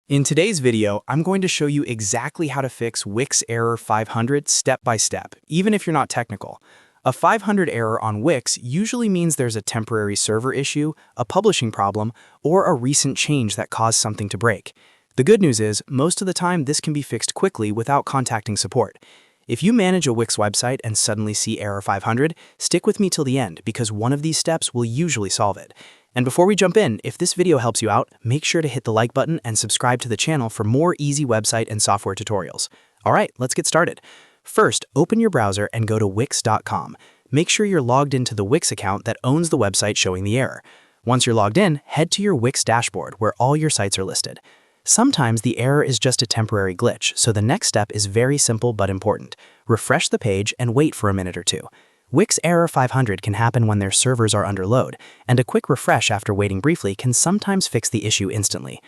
In today's video, I'm going to show you exactly how to fix Wix Error 500 step by step, even if you're not technical. A 500 error on Wix usually means there's a temporary server issue, a publishing problem, or a recent change that caused something to break. The good news is, most of the time this can be fixed quickly without contacting support. If you manage a Wix website and suddenly see Error 500, stick with me till the end because one of these steps will usually solve it. And before we jump in, if this video helps you out, make sure to hit the like button and subscribe to the channel for more easy website and software tutorials. Alright, let's get started. First, open your browser and go to wix.com. Make sure you're logged into the Wix account that owns the website showing the error. Once you're logged in, head to your Wix dashboard where all your sites are listed. Sometimes the error is just a temporary glitch, so the next step is very simple but important. Refresh the page and wait for a minute or two. Wix Error 500 can happen when their servers are under load, and a quick refresh after waiting briefly can sometimes fix the issue instantly.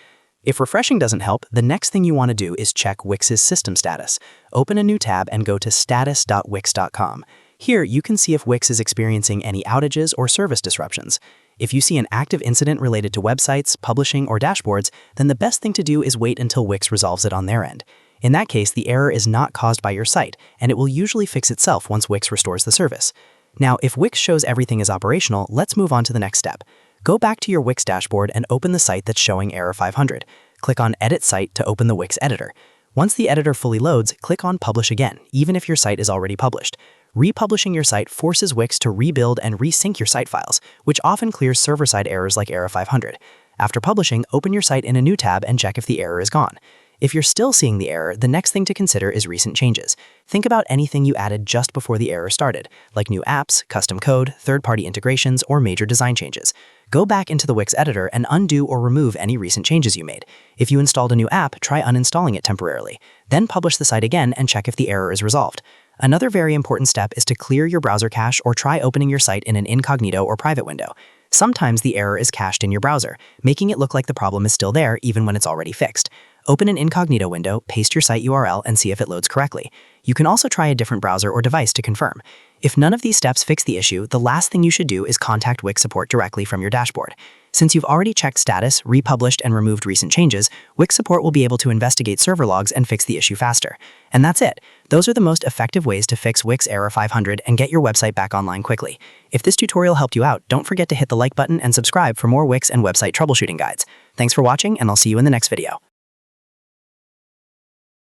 If refreshing doesn't help, the next thing you want to do is check Wix's system status. Open a new tab and go to status.wix.com. Here, you can see if Wix is experiencing any outages or service disruptions. If you see an active incident related to websites, publishing, or dashboards, then the best thing to do is wait until Wix resolves it on their end. In that case, the error is not caused by your site, and it will usually fix itself once Wix restores the service. Now, if Wix shows everything is operational, let's move on to the next step. Go back to your Wix dashboard and open the site that's showing Error 500. Click on Edit Site to open the Wix editor. Once the editor fully loads, click on Publish again, even if your site is already published. Republishing your site forces Wix to rebuild and resync your site files, which often clears server-side errors like Error 500. After publishing, open your site in a new tab and check if the error is gone. If you're still seeing the error, the next thing to consider is recent changes. Think about anything you added just before the error started, like new apps, custom code, third-party integrations, or major design changes. Go back into the Wix editor and undo or remove any recent changes you made. If you installed a new app, try uninstalling it temporarily. Then publish the site again and check if the error is resolved. Another very important step is to clear your browser cache or try opening your site in an incognito or private window. Sometimes the error is cached in your browser, making it look like the problem is still there even when it's already fixed. Open an incognito window, paste your site URL, and see if it loads correctly. You can also try a different browser or device to confirm. If none of these steps fix the issue, the last thing you should do is contact Wix support directly from your dashboard. Since you've already checked status, republished, and removed recent changes, Wix support will be able to investigate server logs and fix the issue faster. And that's it. Those are the most effective ways to fix Wix Error 500 and get your website back online quickly. If this tutorial helped you out, don't forget to hit the like button and subscribe for more Wix and website troubleshooting guides. Thanks for watching, and I'll see you in the next video.